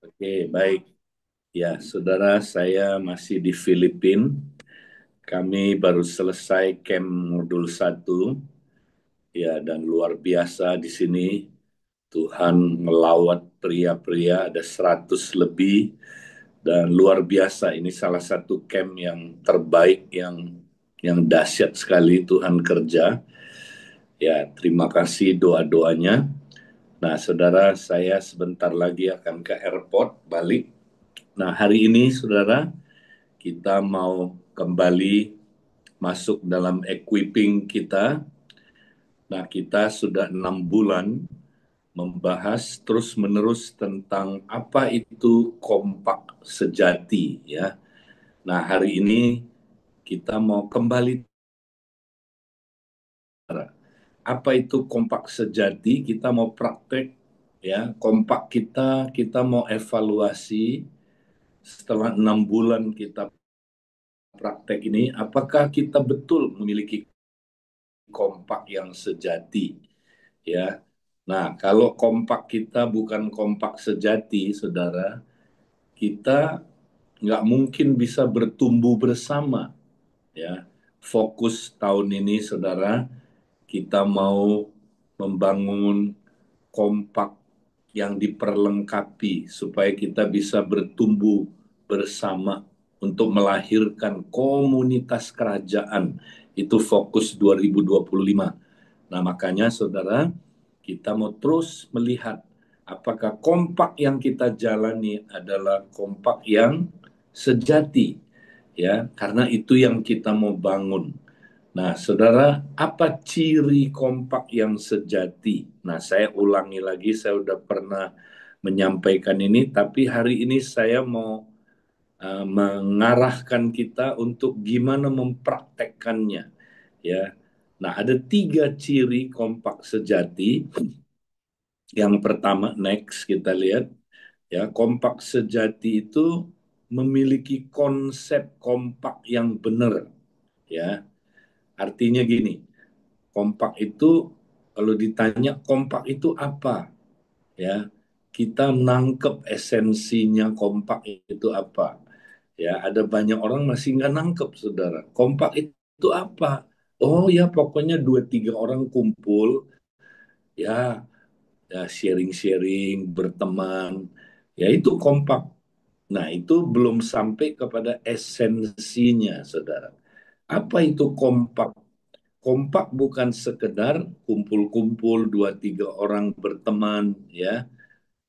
Oke, baik. Ya, saudara, saya masih di Filipina. Kami baru selesai camp modul 1. Ya, dan luar biasa di sini. Tuhan melawat pria-pria, ada 100 lebih. Dan luar biasa, ini salah satu camp yang terbaik, yang dahsyat sekali Tuhan kerja. Ya, terima kasih doa-doanya. Nah, saudara, saya sebentar lagi akan ke airport balik. Nah, hari ini, saudara, kita mau kembali masuk dalam equipping kita. Nah, kita sudah 6 bulan membahas terus-menerus tentang apa itu kompak sejati, ya. Nah, hari ini kita mau kembali, apa itu kompak sejati, kita mau praktek, ya, kompak kita mau evaluasi setelah 6 bulan kita praktek ini, apakah kita betul memiliki kompak yang sejati, ya. Nah, kalau kompak kita bukan kompak sejati, saudara, kita nggak mungkin bisa bertumbuh bersama, ya. Fokus tahun ini, saudara, kita mau membangun kompak yang diperlengkapi supaya kita bisa bertumbuh bersama untuk melahirkan komunitas kerajaan. Itu fokus 2025. Nah, makanya saudara, kita mau terus melihat apakah kompak yang kita jalani adalah kompak yang sejati, ya, karena itu yang kita mau bangun. Nah, saudara, apa ciri kompak yang sejati? Nah, saya ulangi lagi, saya udah pernah menyampaikan ini, tapi hari ini saya mau mengarahkan kita untuk gimana mempraktekkannya, ya. Nah, ada 3 ciri kompak sejati. Yang pertama, next kita lihat, ya, kompak sejati itu memiliki konsep kompak yang benar, ya. Artinya gini, kompak itu, kalau ditanya kompak itu apa, ya, kita nangkep esensinya kompak itu apa. Ya, ada banyak orang masih nggak nangkep, saudara. Kompak itu apa? Oh ya, pokoknya 2-3 orang kumpul, ya, ya, sharing-sharing, berteman, ya, itu kompak. Nah, itu belum sampai kepada esensinya, saudara. Apa itu kompak? Kompak bukan sekedar kumpul-kumpul 2-3 orang berteman, ya,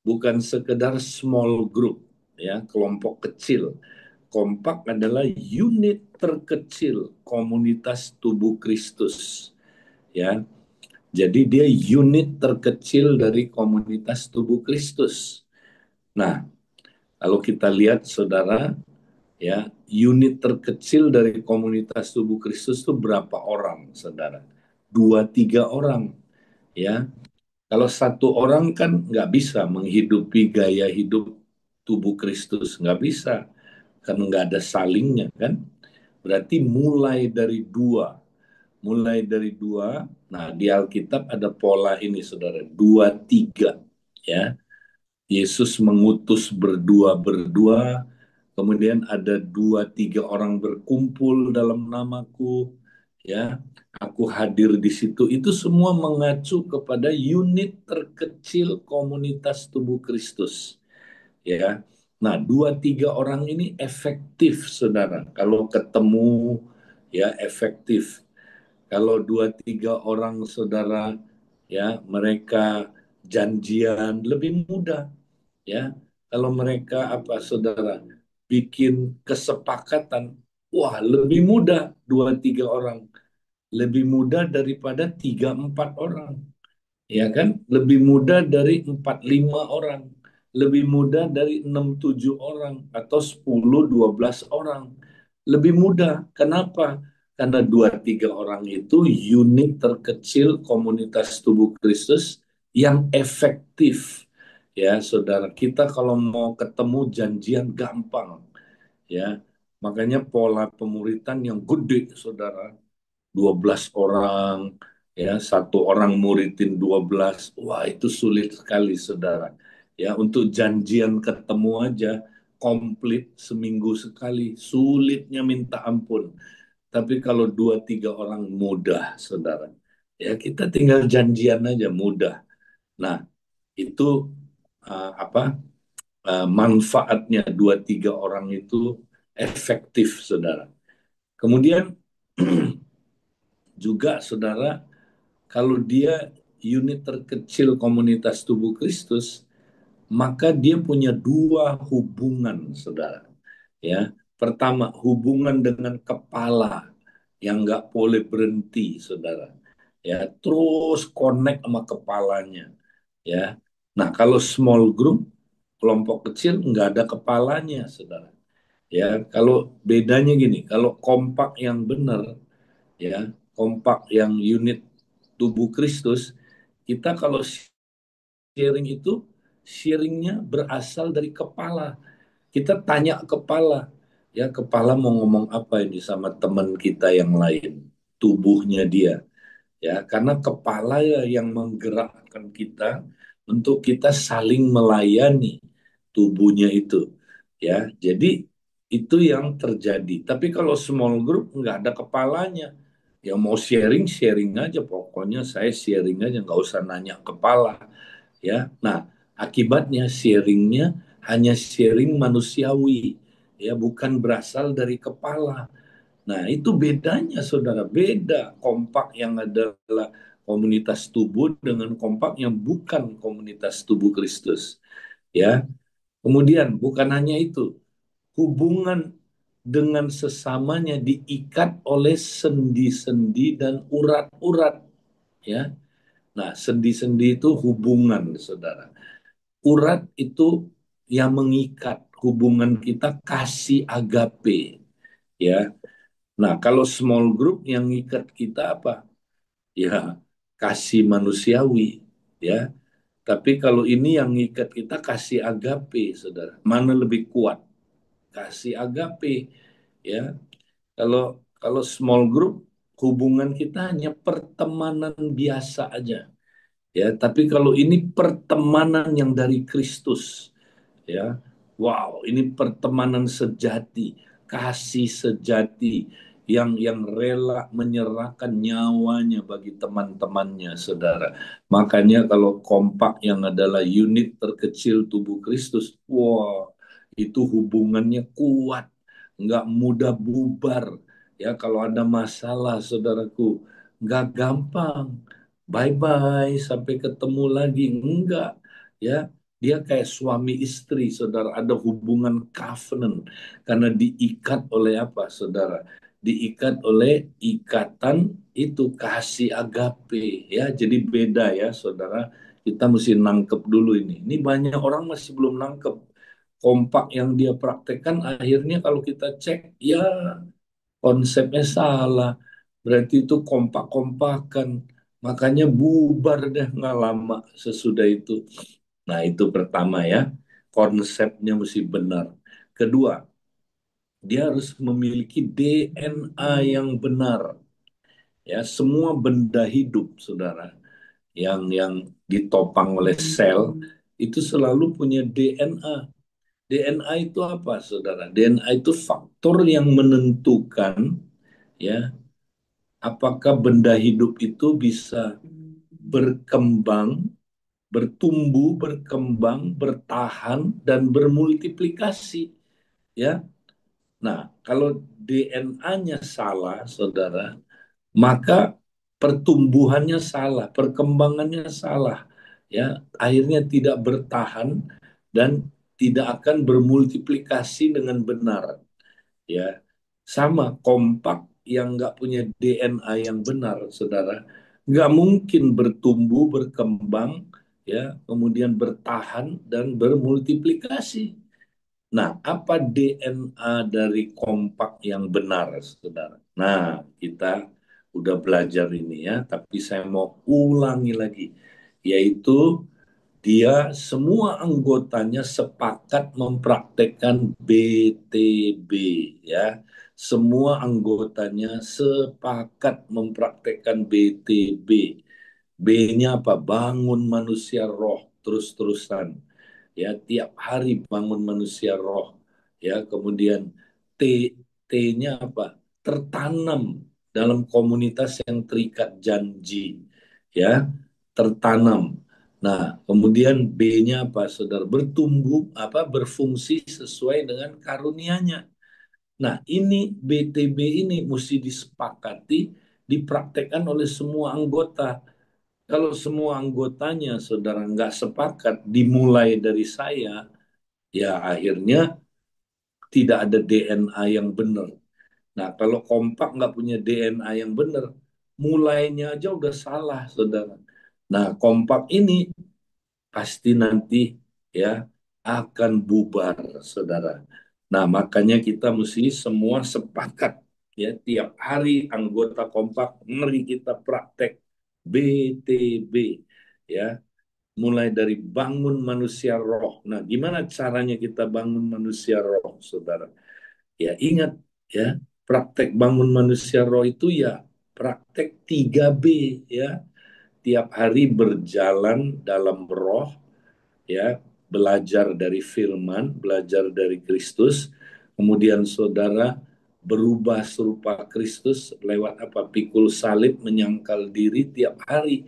bukan sekedar small group, ya, kelompok kecil. Kompak adalah unit terkecil komunitas tubuh Kristus, ya. Jadi dia unit terkecil dari komunitas tubuh Kristus. Nah, kalau kita lihat, saudara, ya, unit terkecil dari komunitas tubuh Kristus itu berapa orang, saudara? 2-3 orang, ya. Kalau 1 orang kan nggak bisa menghidupi gaya hidup tubuh Kristus, nggak bisa, karena nggak ada salingnya, kan. Berarti mulai dari dua. Nah, di Alkitab ada pola ini, saudara, 2-3, ya. Yesus mengutus berdua-berdua, kemudian ada 2-3 orang berkumpul dalam namaku, ya, aku hadir di situ. Itu semua mengacu kepada unit terkecil komunitas tubuh Kristus, ya. Nah, 2-3 orang ini efektif, saudara. Kalau ketemu, ya, efektif. Kalau 2-3 orang, saudara, ya, mereka janjian, lebih mudah, ya. Kalau mereka, apa, saudara, bikin kesepakatan, wah, lebih mudah 2-3 orang, lebih mudah daripada 3-4 orang, ya kan, lebih mudah dari 4-5 orang, lebih mudah dari 6-7 orang, atau 10-12 orang, lebih mudah. Kenapa? Karena 2-3 orang itu unit terkecil komunitas tubuh Kristus yang efektif, ya, saudara. Kita kalau mau ketemu janjian gampang, ya. Makanya pola pemuritan yang gede, saudara, 12 orang, ya, 1 orang muridin 12. Wah, itu sulit sekali, saudara. Ya, untuk janjian ketemu aja komplit seminggu sekali, sulitnya minta ampun. Tapi kalau dua tiga orang mudah, saudara. Ya, kita tinggal janjian aja mudah. Nah, itu apa manfaatnya dua tiga orang itu efektif, saudara. Kemudian juga, saudara, kalau dia unit terkecil komunitas tubuh Kristus, maka dia punya dua hubungan, saudara. Ya, pertama hubungan dengan kepala yang nggak boleh berhenti, saudara. Ya, terus connect sama kepalanya. Ya, nah kalau small group, kelompok kecil nggak ada kepalanya, saudara. Ya, kalau bedanya gini, kalau kompak yang benar, ya, kompak yang unit tubuh Kristus, kita kalau sharing itu, sharingnya berasal dari kepala. Kita tanya kepala, ya kepala mau ngomong apa ini sama teman kita yang lain, tubuhnya dia, ya karena kepala ya yang menggerakkan kita untuk kita saling melayani tubuhnya itu, ya. Jadi itu yang terjadi. Tapi kalau small group nggak ada kepalanya, ya mau sharing sharing aja, pokoknya saya sharing aja nggak usah nanya kepala, ya. Nah, akibatnya sharingnya hanya sharing manusiawi, ya bukan berasal dari kepala. Nah, itu bedanya, saudara. Beda kompak yang adalah komunitas tubuh dengan kompak yang bukan komunitas tubuh Kristus. Ya, kemudian bukan hanya itu, hubungan dengan sesamanya diikat oleh sendi-sendi dan urat-urat. Ya, nah sendi-sendi itu hubungan, saudara. Urat itu yang mengikat hubungan kita, kasih agape. Ya, nah, kalau small group yang ngikat kita apa? Ya, kasih manusiawi, ya. Tapi kalau ini yang ngikat kita kasih agape, saudara. Mana lebih kuat? Kasih agape, ya. Kalau kalau small group, hubungan kita hanya pertemanan biasa aja, ya. Tapi kalau ini pertemanan yang dari Kristus, ya. Wow, ini pertemanan sejati, kasih sejati yang rela menyerahkan nyawanya bagi teman-temannya, saudara. Makanya kalau kompak yang adalah unit terkecil tubuh Kristus, wow, itu hubungannya kuat, nggak mudah bubar. Ya, kalau ada masalah, saudaraku, nggak gampang. Bye-bye, sampai ketemu lagi. Enggak, ya. Dia kayak suami istri, saudara. Ada hubungan covenant. Karena diikat oleh apa, saudara? Diikat oleh ikatan itu kasih agape. Ya, jadi beda ya, saudara. Kita mesti nangkep dulu ini. Ini banyak orang masih belum nangkep. Kompak yang dia praktekkan, akhirnya kalau kita cek, ya konsepnya salah. Berarti itu kompak-kompakan. Makanya bubar deh nggak lama sesudah itu. Nah, itu pertama ya, konsepnya mesti benar. Kedua, dia harus memiliki DNA yang benar. Ya, semua benda hidup, saudara, yang ditopang oleh sel itu selalu punya DNA. DNA itu apa, saudara? DNA itu faktor yang menentukan, ya, apakah benda hidup itu bisa berkembang, bertumbuh, berkembang, bertahan, dan bermultiplikasi. Ya, nah kalau DNA-nya salah, saudara, maka pertumbuhannya salah, perkembangannya salah, ya, akhirnya tidak bertahan dan tidak akan bermultiplikasi dengan benar. Ya, sama kompak yang nggak punya DNA yang benar, saudara, nggak mungkin bertumbuh, berkembang, ya, kemudian bertahan dan bermultiplikasi. Nah, apa DNA dari kompak yang benar, saudara? Nah, kita udah belajar ini ya, tapi saya mau ulangi lagi, yaitu dia semua anggotanya sepakat mempraktekkan BTB, ya. Semua anggotanya sepakat mempraktekkan BTB. B-nya apa? Bangun manusia roh terus-terusan. ya tiap hari bangun manusia roh, ya kemudian T T-nya apa? Tertanam dalam komunitas yang terikat janji, ya tertanam. Nah, kemudian B-nya apa, saudara? Bertumbuh apa? Berfungsi sesuai dengan karunia-Nya. Nah, ini BTB ini mesti disepakati, dipraktekkan oleh semua anggota. Kalau semua anggotanya, saudara, nggak sepakat, dimulai dari saya, ya akhirnya tidak ada DNA yang benar. Nah, kalau kompak nggak punya DNA yang benar, mulainya aja udah salah, saudara. Nah, kompak ini pasti nanti ya akan bubar, saudara. Nah, makanya kita mesti semua sepakat ya tiap hari anggota kompak, mari kita praktek BTB ya, mulai dari bangun manusia roh. Nah, gimana caranya kita bangun manusia roh, saudara? Ya, ingat ya, praktek bangun manusia roh itu ya praktek 3B ya. Tiap hari berjalan dalam roh, ya, belajar dari firman, belajar dari Kristus, kemudian saudara berubah serupa Kristus lewat apa? Pikul salib, menyangkal diri tiap hari.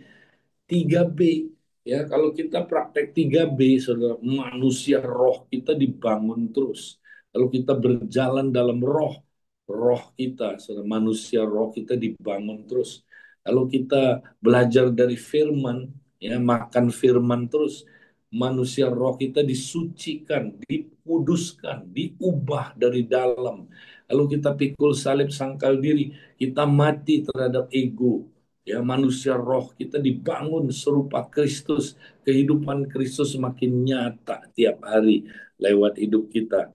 3B ya, kalau kita praktek 3B, saudara, manusia roh kita dibangun terus. Kalau kita berjalan dalam roh, roh kita, saudara, manusia roh kita dibangun terus. Kalau kita belajar dari firman, ya makan firman terus, manusia roh kita disucikan, dikuduskan, diubah dari dalam. Lalu kita pikul salib, sangkal diri, kita mati terhadap ego, ya manusia roh kita dibangun serupa Kristus, kehidupan Kristus semakin nyata tiap hari lewat hidup kita.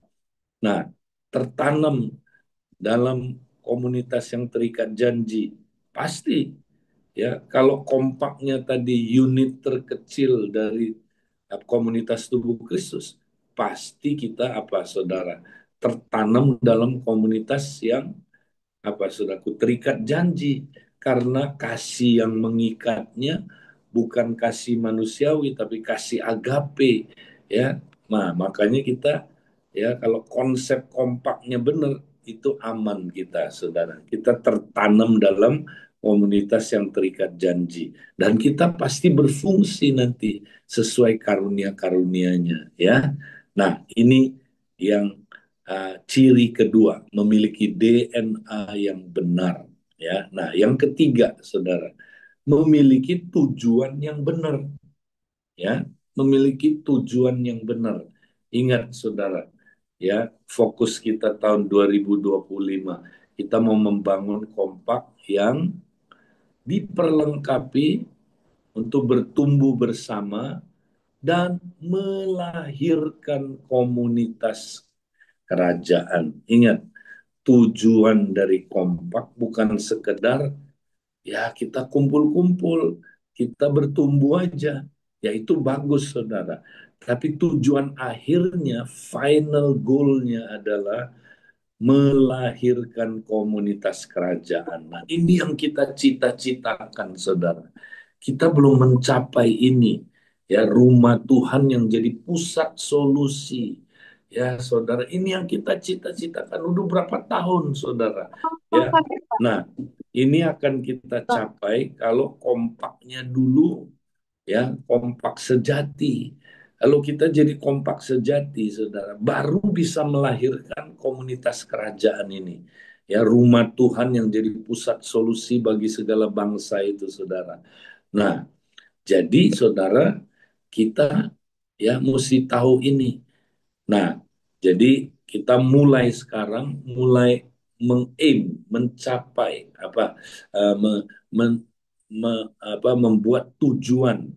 Nah, tertanam dalam komunitas yang terikat janji, pasti ya kalau kompaknya tadi unit terkecil dari komunitas tubuh Kristus, pasti kita apa, saudara, tertanam dalam komunitas yang apa, saudaraku, terikat janji, karena kasih yang mengikatnya bukan kasih manusiawi tapi kasih agape, ya. Nah, makanya kita ya kalau konsep kompaknya benar, itu aman kita, saudara. Kita tertanam dalam komunitas yang terikat janji, dan kita pasti berfungsi nanti sesuai karunia-karunianya, ya. Nah, ini yang ciri kedua, memiliki DNA yang benar. Ya, nah yang ketiga, saudara, memiliki tujuan yang benar. Ya, memiliki tujuan yang benar. Ingat, saudara, ya fokus kita tahun 2025, kita mau membangun kompak yang diperlengkapi untuk bertumbuh bersama dan melahirkan komunitas kerajaan. Ingat, tujuan dari kompak bukan sekedar ya kita kumpul-kumpul, kita bertumbuh aja. Ya itu bagus, saudara. Tapi tujuan akhirnya, final goalnya adalah melahirkan komunitas kerajaan. Nah, ini yang kita cita-citakan, saudara. Kita belum mencapai ini. Ya, rumah Tuhan yang jadi pusat solusi. Ya, saudara, ini yang kita cita-citakan udah berapa tahun, saudara. Ya, nah, ini akan kita capai kalau kompaknya dulu, ya kompak sejati. Kalau kita jadi kompak sejati, saudara, baru bisa melahirkan komunitas kerajaan ini. Ya, rumah Tuhan yang jadi pusat solusi bagi segala bangsa itu, saudara. Nah, jadi saudara, kita ya mesti tahu ini. Nah, jadi kita mulai sekarang, mulai mengaim, mencapai apa, me- men- membuat tujuan.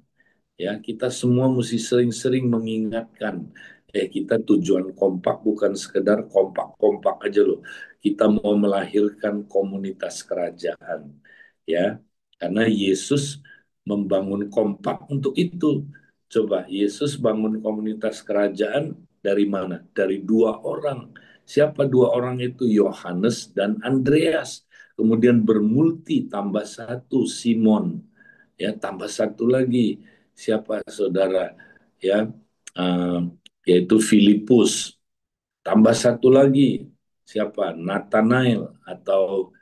Ya, kita semua mesti sering-sering mengingatkan, kita tujuan kompak bukan sekedar kompak-kompak aja loh. Kita mau melahirkan komunitas kerajaan, ya. Karena Yesus membangun kompak untuk itu. Coba Yesus bangun komunitas kerajaan dari mana? Dari dua orang. Siapa dua orang itu? Yohanes dan Andreas. Kemudian bermulti, tambah satu, Simon. Ya, tambah satu lagi, siapa, saudara? Ya, eh, yaitu Filipus. Tambah satu lagi, siapa? Nathanael atau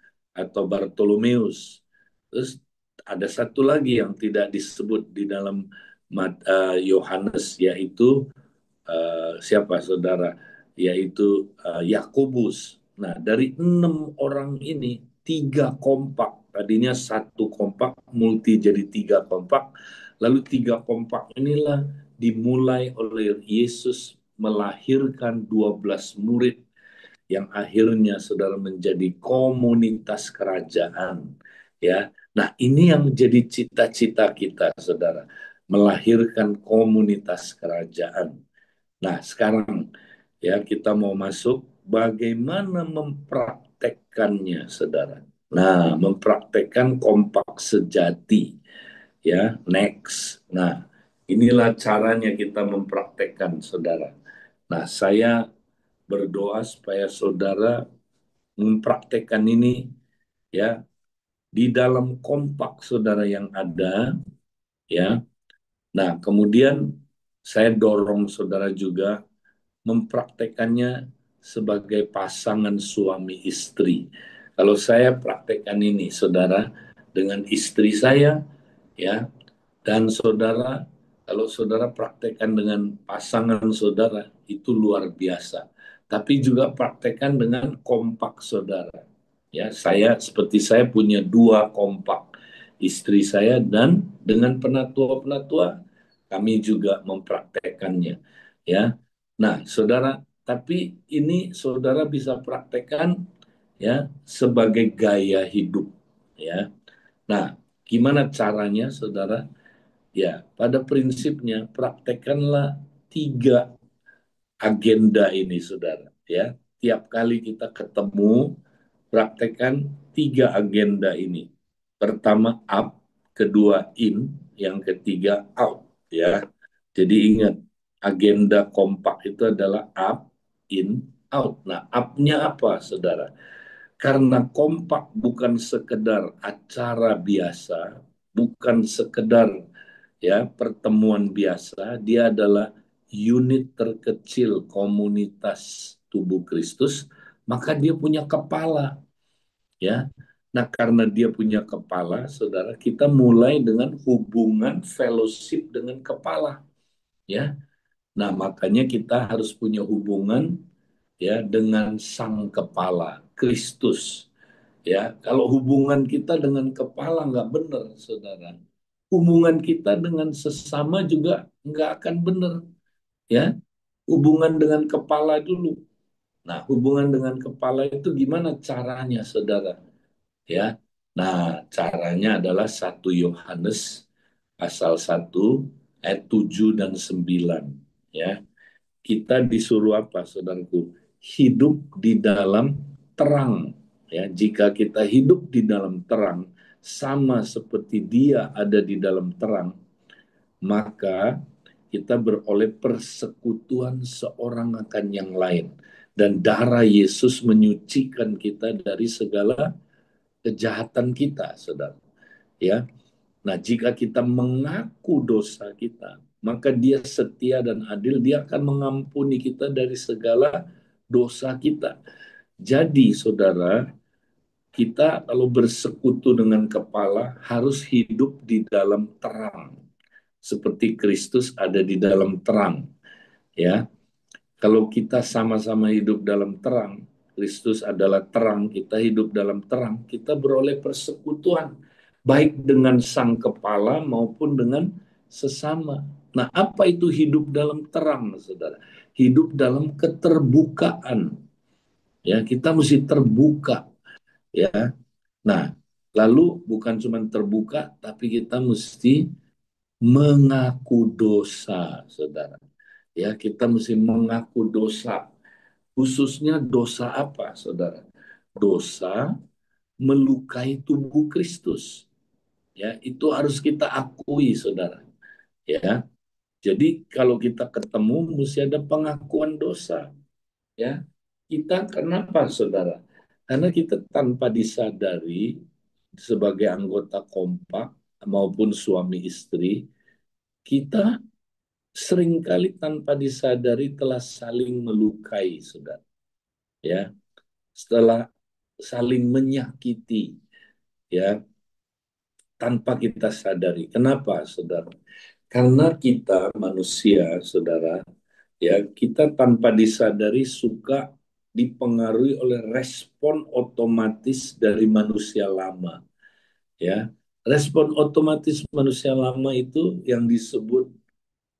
Bartolomeus. Terus ada satu lagi yang tidak disebut di dalam Yohanes, yaitu siapa saudara? Yaitu Yakobus. Nah, dari 6 orang ini, tiga kompak. Tadinya satu kompak, multi jadi tiga kompak. Lalu tiga kompak inilah dimulai oleh Yesus melahirkan 12 murid yang akhirnya saudara menjadi komunitas kerajaan. Ya, nah ini yang menjadi cita-cita kita, saudara, melahirkan komunitas kerajaan. Nah, sekarang ya kita mau masuk bagaimana mempraktekkannya, saudara. Nah, mempraktekkan kompak sejati, ya, next. Nah, inilah caranya kita mempraktekkan, saudara. Nah, saya berdoa supaya saudara mempraktekkan ini, ya, di dalam kompak saudara yang ada, ya. Nah, kemudian saya dorong saudara juga mempraktekannya sebagai pasangan suami istri. Kalau saya praktekkan ini, saudara, dengan istri saya, ya, dan saudara, kalau saudara praktekkan dengan pasangan saudara, itu luar biasa. Tapi juga praktekkan dengan kompak saudara. Ya, seperti saya punya 2 kompak, istri saya dan dengan penatua-penatua kami juga mempraktekannya. Ya, nah saudara, tapi ini saudara bisa praktekkan ya sebagai gaya hidup. Ya, nah gimana caranya saudara? Ya, pada prinsipnya praktekkanlah 3 agenda ini, saudara. Ya, tiap kali kita ketemu, praktekkan 3 agenda ini. Pertama up, kedua in, yang ketiga out. Ya, jadi ingat agenda kompak itu adalah up, in, out. Nah, up-nya apa, saudara? Karena kompak bukan sekedar acara biasa, bukan sekedar ya pertemuan biasa, dia adalah unit terkecil komunitas tubuh Kristus, maka dia punya kepala, ya. Nah, karena dia punya kepala, saudara, kita mulai dengan hubungan fellowship dengan kepala, ya. Nah, makanya kita harus punya hubungan ya dengan sang kepala, Kristus. Ya, kalau hubungan kita dengan kepala nggak benar, saudara, hubungan kita dengan sesama juga nggak akan benar. Ya, hubungan dengan kepala dulu. Nah, hubungan dengan kepala itu gimana caranya, saudara? Ya, nah caranya adalah 1 Yohanes pasal 1 ayat 7 dan 9. Ya, kita disuruh apa, saudaraku? Hidup di dalam terang. Ya, jika kita hidup di dalam terang, sama seperti Dia ada di dalam terang, maka kita beroleh persekutuan seorang akan yang lain. Dan darah Yesus menyucikan kita dari segala kejahatan kita, saudara. Ya, nah, jika kita mengaku dosa kita, maka Dia setia dan adil, Dia akan mengampuni kita dari segala dosa kita. Jadi, saudara, kita kalau bersekutu dengan kepala harus hidup di dalam terang, seperti Kristus ada di dalam terang. Ya, kalau kita sama-sama hidup dalam terang, Kristus adalah terang, kita hidup dalam terang, kita beroleh persekutuan, baik dengan sang kepala maupun dengan sesama. Nah, apa itu hidup dalam terang, saudara? Hidup dalam keterbukaan. Ya, kita mesti terbuka. Ya, nah, lalu bukan cuma terbuka, tapi kita mesti mengaku dosa, saudara. Ya, kita mesti mengaku dosa. Khususnya dosa apa, saudara? Dosa melukai tubuh Kristus. Ya, itu harus kita akui, saudara. Ya, jadi kalau kita ketemu mesti ada pengakuan dosa. Ya, kita kenapa, saudara? Karena kita tanpa disadari sebagai anggota kompak maupun suami istri, kita seringkali tanpa disadari telah saling melukai, saudara. Ya, setelah saling menyakiti, ya, tanpa kita sadari. Kenapa, saudara? Karena kita manusia, saudara, ya, kita tanpa disadari suka dipengaruhi oleh respon otomatis dari manusia lama, ya. Respon otomatis manusia lama itu yang disebut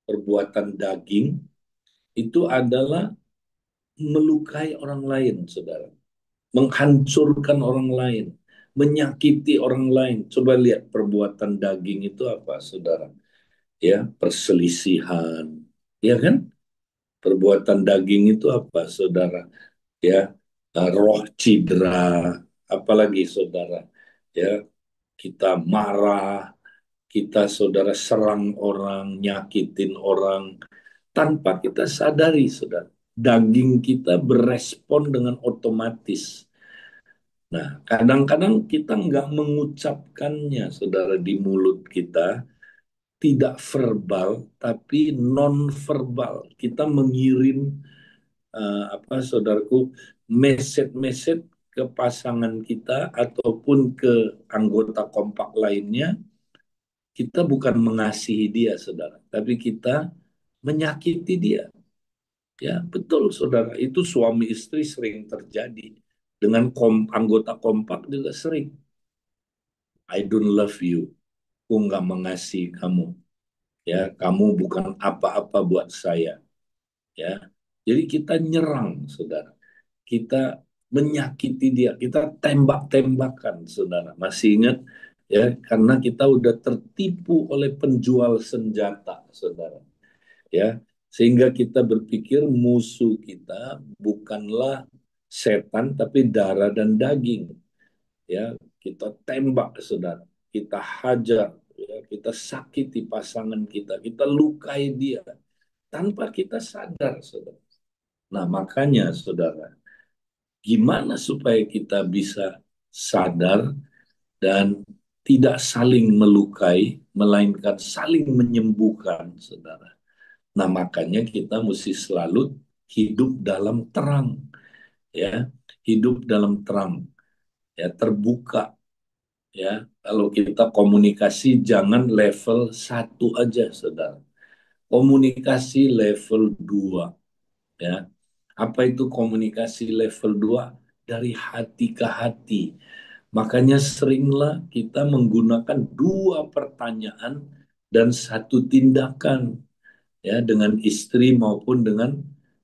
perbuatan daging, itu adalah melukai orang lain, saudara, menghancurkan orang lain, menyakiti orang lain. Coba lihat perbuatan daging itu apa, saudara? Ya, perselisihan, ya kan? Perbuatan daging itu apa, saudara? Ya, roh cidra, apalagi, saudara? Ya, kita marah, kita, saudara, serang orang, nyakitin orang, tanpa kita sadari, saudara. Daging kita berespon dengan otomatis. Nah, kadang-kadang kita nggak mengucapkannya, saudara, di mulut kita, tidak verbal, tapi non verbal. Kita mengirim, apa, saudaraku, message-message ke pasangan kita ataupun ke anggota kompak lainnya. Kita bukan mengasihi dia, saudara, tapi kita menyakiti dia. Ya, betul, saudara. Itu suami istri sering terjadi. Dengan anggota kompak juga sering. I don't love you. Aku nggak mengasihi kamu. Ya, kamu bukan apa-apa buat saya. Ya, jadi kita nyerang, saudara. Kita menyakiti dia. Kita tembak-tembakan, saudara. Masih ingat? Ya, karena kita udah tertipu oleh penjual senjata, saudara. Ya, sehingga kita berpikir musuh kita bukanlah setan tapi darah dan daging. Ya, kita tembak, saudara, kita hajar, ya, kita sakiti pasangan kita lukai dia tanpa kita sadar, saudara. Nah, makanya, saudara, gimana supaya kita bisa sadar dan tidak saling melukai melainkan saling menyembuhkan, saudara. Nah, makanya kita mesti selalu hidup dalam terang, ya, hidup dalam terang, ya, terbuka, ya. Kalau kita komunikasi jangan level satu aja, saudara. Komunikasi level 2, ya. Apa itu komunikasi level 2? Dari hati ke hati. Makanya seringlah kita menggunakan dua pertanyaan dan satu tindakan, ya, dengan istri maupun dengan,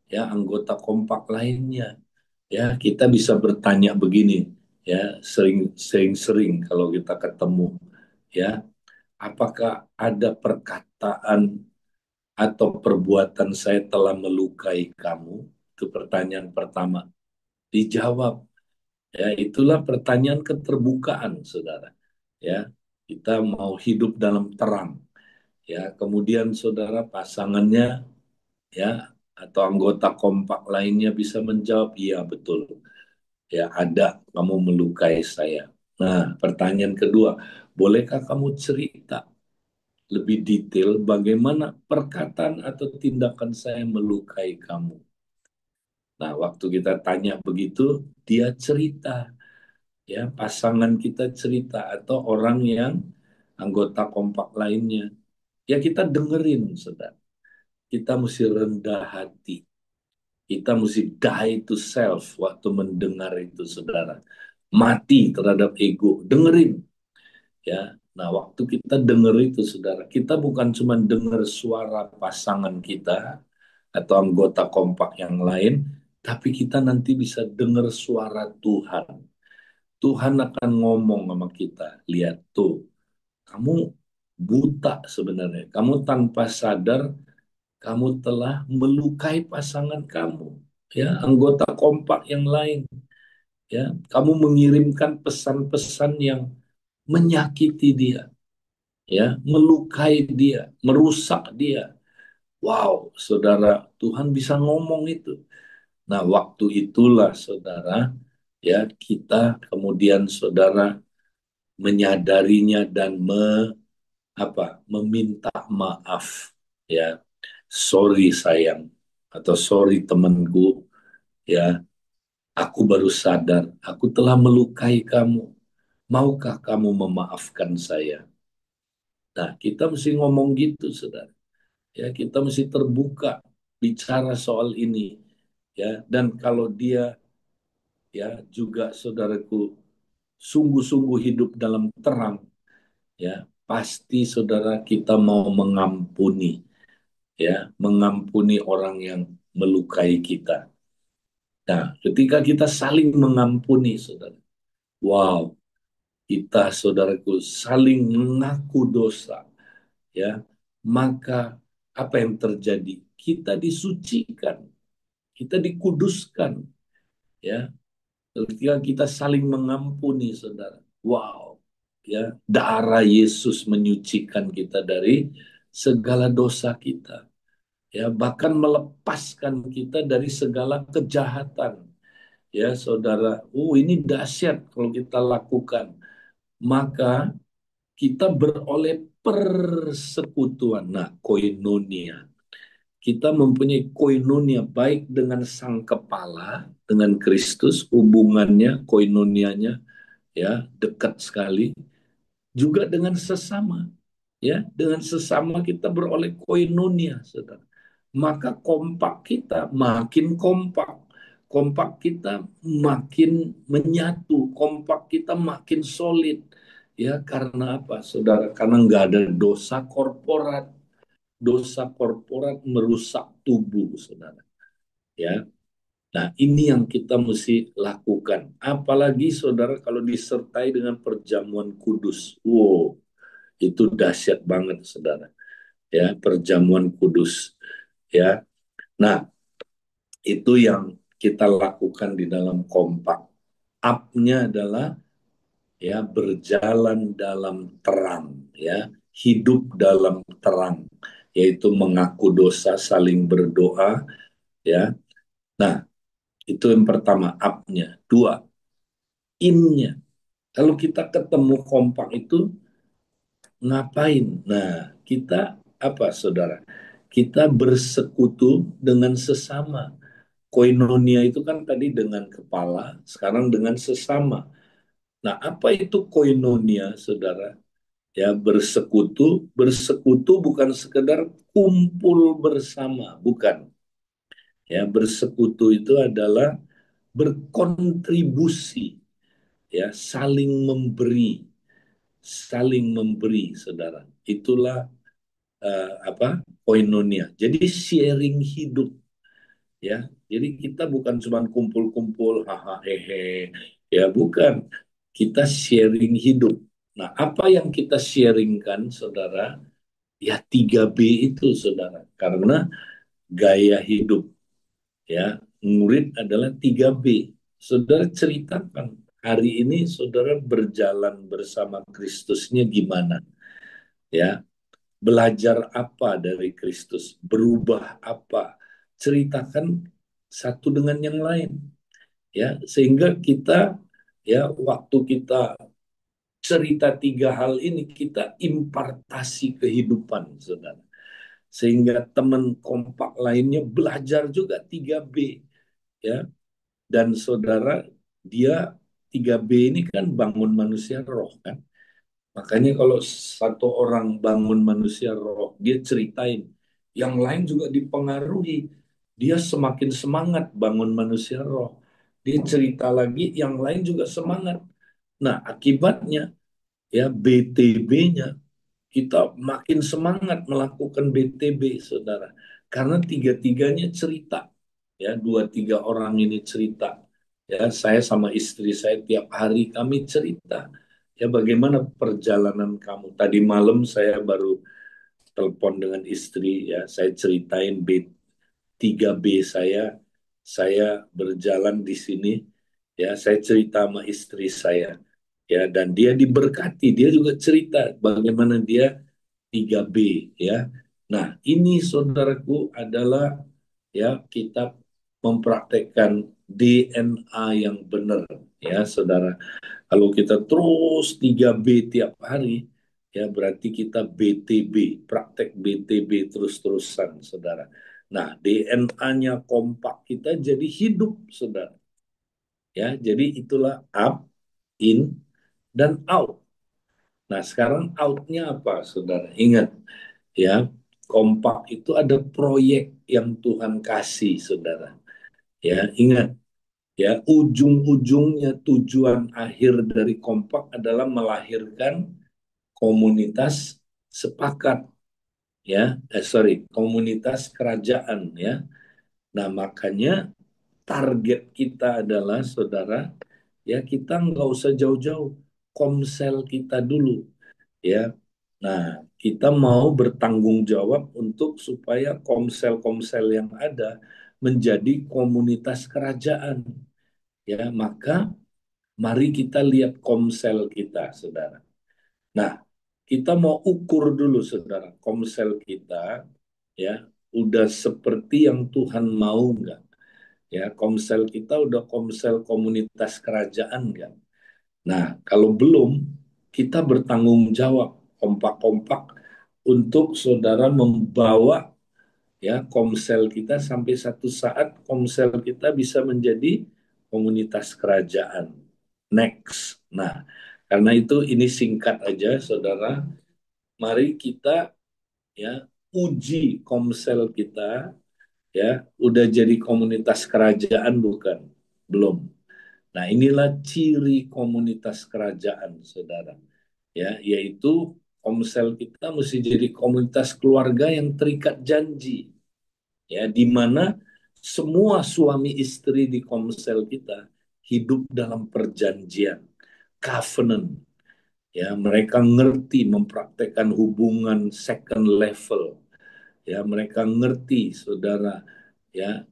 ya, anggota kompak lainnya. Ya, kita bisa bertanya begini, ya, sering-sering kalau kita ketemu, ya, apakah ada perkataan atau perbuatan saya telah melukai kamu? Itu pertanyaan pertama. Dijawab, ya, itulah pertanyaan keterbukaan, saudara. Ya, kita mau hidup dalam terang. Ya, kemudian, saudara, pasangannya, ya, atau anggota kompak lainnya bisa menjawab, iya betul, ya, ada, kamu melukai saya. Nah, pertanyaan kedua, bolehkah kamu cerita lebih detail bagaimana perkataan atau tindakan saya melukai kamu? Nah, waktu kita tanya begitu, dia cerita, ya, pasangan kita cerita atau orang yang anggota kompak lainnya. Ya, kita dengerin, saudara. Kita mesti rendah hati. Kita mesti die to self waktu mendengar itu, saudara. Mati terhadap ego. Dengerin, ya. Nah, waktu kita denger itu, saudara, kita bukan cuma dengar suara pasangan kita atau anggota kompak yang lain, tapi kita nanti bisa dengar suara Tuhan. Tuhan akan ngomong sama kita, lihat tuh, kamu buta sebenarnya. Kamu tanpa sadar, kamu telah melukai pasangan kamu, ya, anggota kompak yang lain. Ya, kamu mengirimkan pesan-pesan yang menyakiti dia, ya, melukai dia, merusak dia. Wow, saudara, Tuhan bisa ngomong itu. Nah, waktu itulah, saudara, ya, kita kemudian, saudara, menyadarinya dan meminta maaf, ya. sorry sayang, atau sorry temanku, ya, aku baru sadar, aku telah melukai kamu. Maukah kamu memaafkan saya? Nah, kita mesti ngomong gitu, saudara. Ya, kita mesti terbuka bicara soal ini. Ya, dan kalau dia, ya, juga saudaraku, sungguh-sungguh hidup dalam terang, ya, pasti saudara kita mau mengampuni, ya, mengampuni orang yang melukai kita. Nah, ketika kita saling mengampuni, saudara, wow, kita saudaraku saling mengaku dosa, ya, maka apa yang terjadi? Kita disucikan, kita dikuduskan, ya, ketika kita saling mengampuni, saudara. Wow, ya, darah Yesus menyucikan kita dari segala dosa kita, ya, bahkan melepaskan kita dari segala kejahatan. Ya, saudara, ini dahsyat kalau kita lakukan. Maka kita beroleh persekutuan. Nah, koinonia. Kita mempunyai koinonia baik dengan sang kepala, dengan Kristus, hubungannya, koinonianya, ya, dekat sekali. Juga dengan sesama, ya, dengan sesama kita beroleh koinonia, saudara. Maka kompak kita makin kompak, kompak kita makin menyatu, kompak kita makin solid. Ya, karena apa, saudara? Karena nggak ada dosa korporat. Dosa korporat merusak tubuh, saudara. Ya, nah ini yang kita mesti lakukan. Apalagi, saudara, kalau disertai dengan perjamuan kudus. Wow, itu dahsyat banget, saudara. Ya, perjamuan kudus. Ya, nah itu yang kita lakukan di dalam kompak. Up-nya adalah, ya, berjalan dalam terang, ya, hidup dalam terang, yaitu mengaku dosa, saling berdoa, ya. Nah, itu yang pertama, up-nya. Dua, in-nya. Kalau kita ketemu kompak itu ngapain? Nah, kita apa, saudara? Kita bersekutu dengan sesama. Koinonia itu kan tadi dengan kepala, sekarang dengan sesama. Nah, apa itu koinonia, saudara? Ya, bersekutu, bersekutu bukan sekedar kumpul bersama, bukan. Ya, bersekutu itu adalah berkontribusi, ya, saling memberi, saudara. Itulah apa? Koinonia. Jadi sharing hidup, ya. Jadi kita bukan cuma kumpul-kumpul, haha, hehe, ya, bukan. Kita sharing hidup. Nah, apa yang kita sharingkan, saudara? Ya, 3B itu, saudara. Karena gaya hidup, ya, murid adalah 3B. Saudara ceritakan, hari ini saudara berjalan bersama Kristusnya gimana? Ya, belajar apa dari Kristus? Berubah apa? Ceritakan satu dengan yang lain. Ya, sehingga kita, ya, waktu kita cerita tiga hal ini, kita impartasi kehidupan, saudara. Sehingga teman kompak lainnya belajar juga 3B, ya. Dan saudara, dia 3B ini kan bangun manusia roh, kan. Makanya kalau satu orang bangun manusia roh, dia ceritain, yang lain juga dipengaruhi. Dia semakin semangat bangun manusia roh. Dia cerita lagi, yang lain juga semangat. Nah, akibatnya, ya, BTB-nya, kita makin semangat melakukan BTB, saudara. Karena tiga-tiganya cerita. Ya, dua tiga orang ini cerita. Ya, saya sama istri saya tiap hari kami cerita. Ya, bagaimana perjalanan kamu? Tadi malam saya baru telepon dengan istri, ya, saya ceritain 3B saya berjalan di sini, ya, saya cerita sama istri saya, ya, dan dia diberkati, dia juga cerita bagaimana dia 3B, ya. Nah, ini saudaraku adalah, ya, kita mempraktekkan DNA yang benar, ya, saudara. Kalau kita terus 3B tiap hari, ya berarti kita BTB, praktek BTB terus-terusan, saudara. Nah, DNA-nya kompak kita jadi hidup, saudara. Ya, jadi itulah up, in, dan out. Nah, sekarang out-nya apa, saudara? Ingat, ya, kompak itu ada proyek yang Tuhan kasih, saudara. Ya, ingat, ya, ujung-ujungnya tujuan akhir dari kompak adalah melahirkan komunitas sepakat, ya, komunitas kerajaan, ya. Nah, makanya target kita adalah, saudara, ya, kita nggak usah jauh-jauh, komsel kita dulu, ya. Nah, kita mau bertanggung jawab untuk supaya komsel-komsel yang ada menjadi komunitas kerajaan, ya. Maka mari kita lihat komsel kita, saudara. Nah, kita mau ukur dulu, saudara, komsel kita, ya, udah seperti yang Tuhan mau nggak? Ya, komsel kita udah komsel komunitas kerajaan nggak? Nah, kalau belum, kita bertanggung jawab kompak-kompak untuk saudara membawa, ya, komsel kita sampai satu saat komsel kita bisa menjadi komunitas kerajaan. Next. Nah, karena itu ini singkat aja, saudara. Mari kita, ya, uji komsel kita, ya, udah jadi komunitas kerajaan bukan? Belum. Nah, inilah ciri komunitas kerajaan, saudara. Ya, yaitu komsel kita mesti jadi komunitas keluarga yang terikat janji. Ya, di mana semua suami istri di komsel kita hidup dalam perjanjian, covenant. Ya, mereka ngerti mempraktekkan hubungan second level. Ya, mereka ngerti, saudara, ya,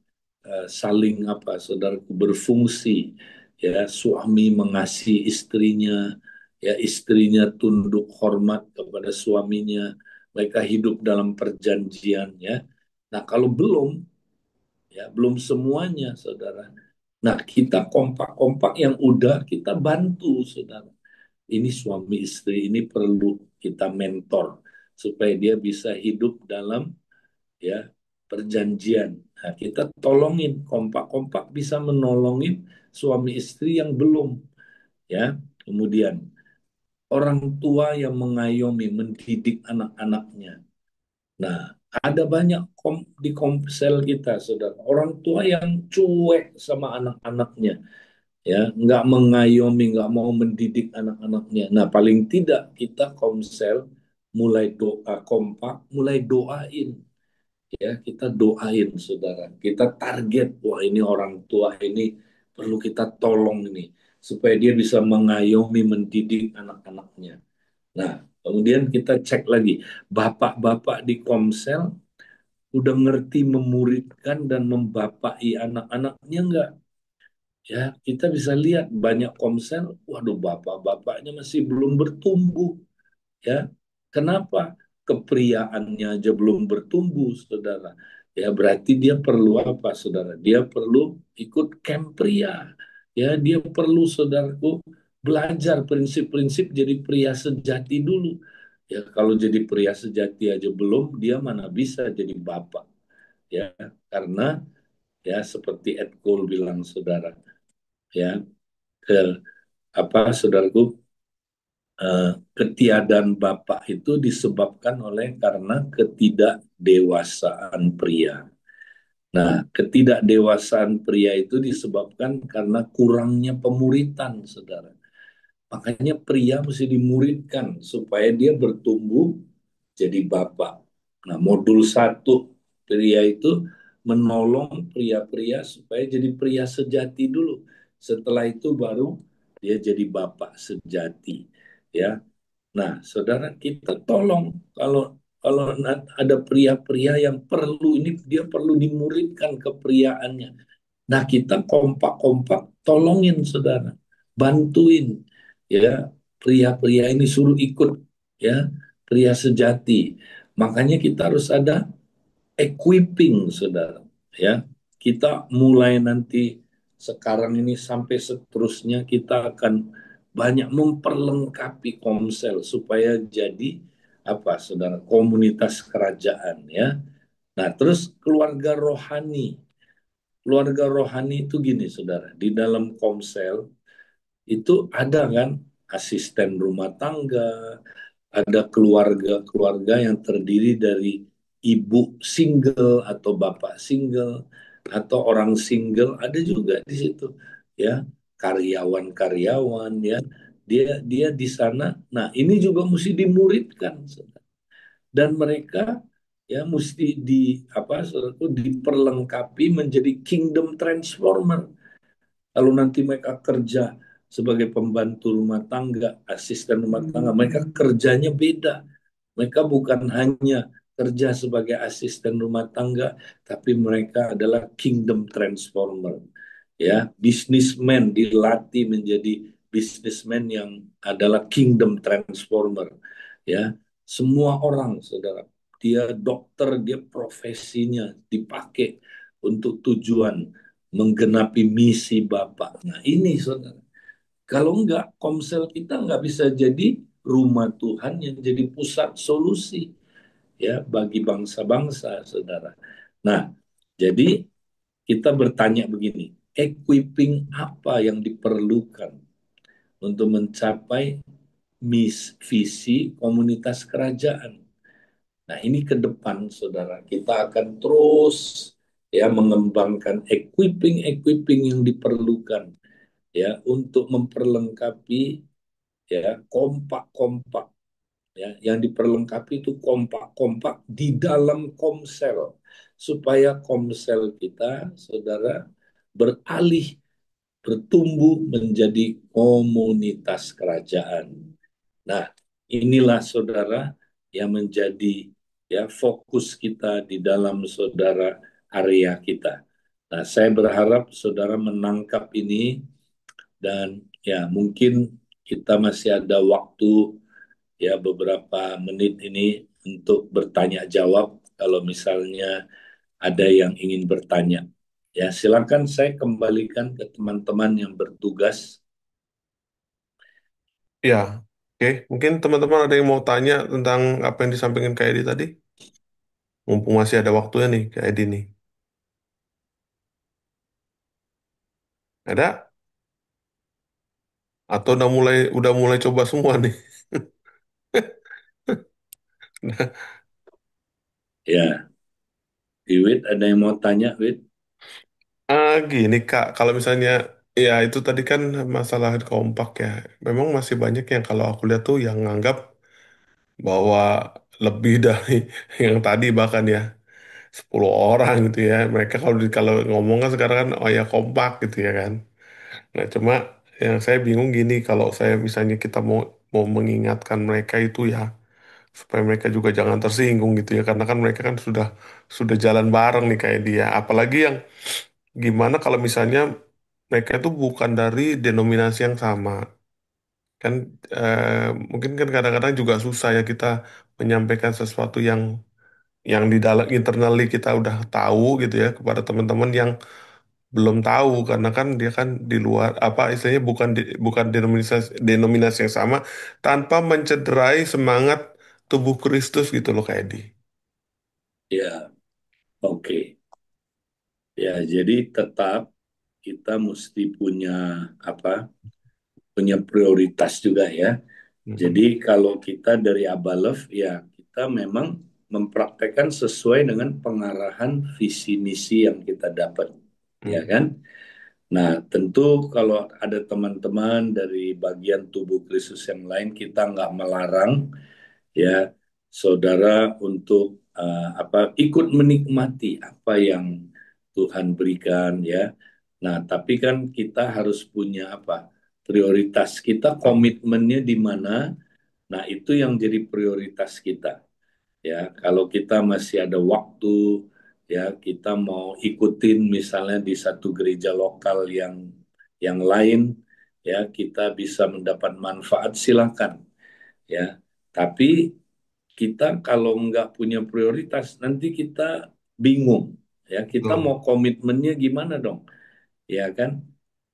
saling apa, saudaraku, berfungsi, ya, suami mengasihi istrinya, ya, istrinya tunduk hormat kepada suaminya, mereka hidup dalam perjanjian, ya. Nah, kalau belum, ya, belum semuanya, saudara. Nah, kita kompak-kompak yang udah kita bantu, saudara. Ini suami istri ini perlu kita mentor supaya dia bisa hidup dalam, ya, perjanjian. Nah, kita tolongin, kompak-kompak bisa menolongin suami istri yang belum, ya. Kemudian orang tua yang mengayomi, mendidik anak-anaknya. Nah, ada banyak di komsel kita, saudara. Orang tua yang cuek sama anak-anaknya, ya, nggak mengayomi, nggak mau mendidik anak-anaknya. Nah, paling tidak kita komsel mulai doa kompak, mulai doain, ya, kita doain, saudara. Kita target, wah, ini orang tua ini perlu kita tolong ini supaya dia bisa mengayomi, mendidik anak-anaknya. Nah, kemudian kita cek lagi, bapak-bapak di komsel udah ngerti memuridkan dan membapai anak-anaknya enggak? Ya, kita bisa lihat banyak komsel, waduh, bapak-bapaknya masih belum bertumbuh, ya. Kenapa? Kepriaannya aja belum bertumbuh, saudara. Ya, berarti dia perlu apa, saudara? Dia perlu ikut camp pria. Ya, dia perlu, saudaraku, belajar prinsip-prinsip jadi pria sejati dulu. Ya, kalau jadi pria sejati aja belum, dia mana bisa jadi bapak. Ya, karena, ya, seperti Ed Cole bilang, saudara, ya, ke apa, saudaraku, ketiadaan bapak itu disebabkan oleh karena ketidakdewasaan pria. Nah, ketidakdewasaan pria itu disebabkan karena kurangnya pemuritan, saudara. Makanya pria mesti dimuridkan supaya dia bertumbuh jadi bapak. Nah, modul satu pria itu menolong pria-pria supaya jadi pria sejati dulu. Setelah itu baru dia jadi bapak sejati. Ya, nah, saudara, kita tolong kalau kalau ada pria-pria yang perlu ini, dia perlu dimuridkan kepriaannya. Nah, kita kompak-kompak tolongin, saudara, bantuin, ya, pria-pria ini suruh ikut, ya, pria sejati. Makanya kita harus ada equipping, saudara, ya. Kita mulai nanti sekarang ini sampai seterusnya kita akan banyak memperlengkapi Komsel supaya jadi apa, saudara, komunitas kerajaan ya. Nah, terus keluarga rohani itu gini, saudara, di dalam Komsel itu ada kan asisten rumah tangga, ada keluarga-keluarga yang terdiri dari ibu single atau bapak single atau orang single ada juga di situ ya, karyawan-karyawan ya, dia dia di sana. Nah, ini juga mesti dimuridkan dan mereka ya mesti di apa saudaraku, diperlengkapi menjadi kingdom transformer. Kalau nanti mereka kerja sebagai pembantu rumah tangga, asisten rumah tangga, mereka kerjanya beda. Mereka bukan hanya kerja sebagai asisten rumah tangga, tapi mereka adalah kingdom transformer. Ya, businessman dilatih menjadi businessman yang adalah kingdom transformer. Ya, semua orang, saudara, dia dokter, dia profesinya dipakai untuk tujuan menggenapi misi Bapak. Nah, ini saudara. Kalau enggak, Komsel kita enggak bisa jadi rumah Tuhan yang jadi pusat solusi ya bagi bangsa-bangsa, saudara. Nah, jadi kita bertanya begini, equipping apa yang diperlukan untuk mencapai visi komunitas kerajaan? Nah, ini ke depan, saudara, kita akan terus ya mengembangkan equipping yang diperlukan ya untuk memperlengkapi ya kompak-kompak ya yang diperlengkapi itu kompak-kompak di dalam Komsel supaya Komsel kita, saudara, beralih bertumbuh menjadi komunitas kerajaan. Nah, inilah saudara yang menjadi ya fokus kita di dalam saudara area kita. Nah, saya berharap saudara menangkap ini dan ya mungkin kita masih ada waktu ya beberapa menit ini untuk bertanya jawab kalau misalnya ada yang ingin bertanya. Ya, silakan saya kembalikan ke teman-teman yang bertugas. Ya, oke. Mungkin teman-teman ada yang mau tanya tentang apa yang disampaikan Kak Edi tadi? Mumpung masih ada waktunya nih, Kak Edi nih. Ada? Atau udah mulai coba semua nih? Ya, Iwit ada yang mau tanya, Wit? Gini Kak, kalau misalnya ya itu tadi kan masalah kompak ya. Memang masih banyak yang kalau aku lihat tuh yang nganggap bahwa lebih dari yang tadi bahkan ya 10 orang gitu ya. Mereka kalau ngomong kan sekarang kan oh ya kompak gitu ya kan. Nah, cuma yang saya bingung gini, kalau saya misalnya kita mau mau mengingatkan mereka itu ya, supaya mereka juga jangan tersinggung gitu ya, karena kan mereka kan sudah jalan bareng nih kayak dia. Apalagi yang gimana kalau misalnya mereka itu bukan dari denominasi yang sama, kan mungkin kan kadang-kadang juga susah ya kita menyampaikan sesuatu yang di dalam internally kita udah tahu gitu ya kepada teman-teman yang belum tahu karena kan dia kan di luar apa istilahnya bukan denominasi yang sama tanpa mencederai semangat tubuh Kristus gitu loh kayak di. Ya, oke. Ya, jadi tetap kita mesti punya apa? Punya prioritas juga ya. Jadi Mhm. kalau kita dari Abalov ya kita memang mempraktekkan sesuai dengan pengarahan visi misi yang kita dapat, ya Mhm. kan? Nah, tentu kalau ada teman-teman dari bagian tubuh Kristus yang lain, kita nggak melarang ya saudara untuk apa ikut menikmati apa yang Tuhan berikan ya. Nah, tapi kan kita harus punya apa? Prioritas kita, Betul. komitmennya di mana. Nah, itu yang jadi prioritas kita. Ya, kalau kita masih ada waktu, ya kita mau ikutin misalnya di satu gereja lokal yang lain, ya kita bisa mendapat manfaat, silakan. Ya, tapi kita kalau nggak punya prioritas, nanti kita bingung. Ya, kita Betul. mau komitmennya gimana dong? Ya kan?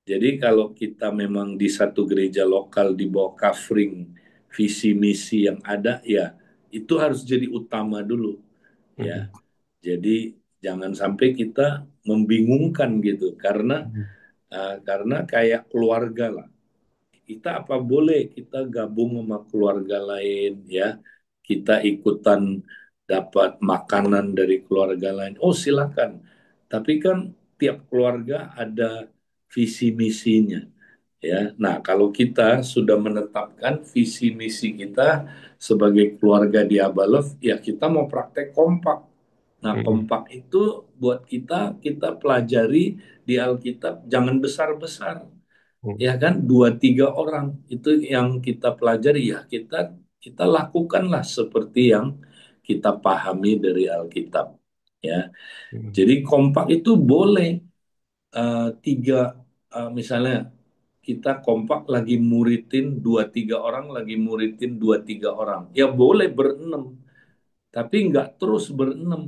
Jadi kalau kita memang di satu gereja lokal di bawah covering visi misi yang ada, ya itu harus jadi utama dulu, ya. Mhm. Jadi jangan sampai kita membingungkan gitu, Mhm. karena kayak keluarga lah. Kita apa boleh kita gabung sama keluarga lain, ya. Kita ikutan dapat makanan dari keluarga lain. Oh, silakan. Tapi kan tiap keluarga ada visi misinya, ya. Nah, kalau kita sudah menetapkan visi misi kita sebagai keluarga di Abalov, ya kita mau praktek kompak. Nah, Mhm. kompak itu buat kita pelajari di Alkitab jangan besar-besar, Mhm. ya kan, dua tiga orang itu yang kita pelajari, ya kita kita lakukanlah seperti yang kita pahami dari Alkitab, ya. Mhm. Jadi kompak itu boleh tiga, misalnya kita kompak lagi muridin dua tiga orang, lagi muridin dua tiga orang, ya boleh berenam, tapi nggak terus berenam.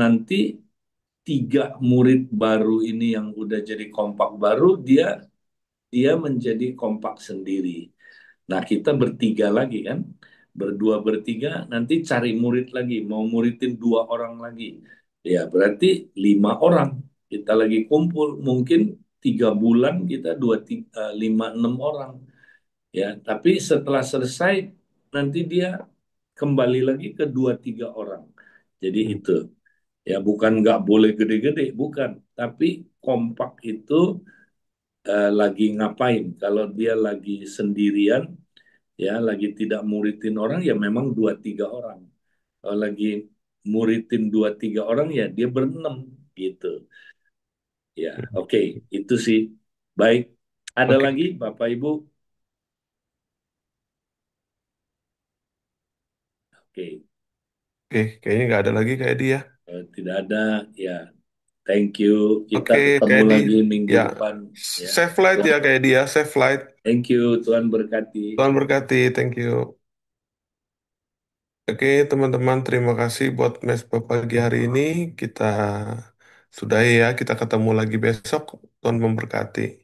Nanti tiga murid baru ini yang udah jadi kompak baru, dia dia menjadi kompak sendiri. Nah, kita bertiga lagi kan, berdua bertiga, nanti cari murid lagi, mau muridin dua orang lagi. Ya, berarti lima orang. Kita lagi kumpul, mungkin 3 bulan kita dua, tiga, lima, enam orang. Ya, tapi setelah selesai, nanti dia kembali lagi ke dua, tiga orang. Jadi Mhm. itu, ya bukan nggak boleh gede-gede, bukan. Tapi kompak itu lagi ngapain. Kalau dia lagi sendirian, ya lagi tidak muridin orang, ya memang dua tiga orang. Kalau lagi muridin dua tiga orang, ya dia berenam gitu. Ya, oke, itu sih. Baik, ada Oke, lagi Bapak Ibu? Oke, oke, kayaknya nggak ada lagi kayak dia. kalau tidak ada, ya thank you. Kita Oke, ketemu kayak di, lagi minggu ya, depan. Ya, save flight ya kayak dia, save flight. thank you. Tuhan berkati. Tuhan berkati, thank you. Oke, teman-teman, terima kasih buat mes pagi hari ini. Kita sudahi ya, kita ketemu lagi besok. Tuhan memberkati.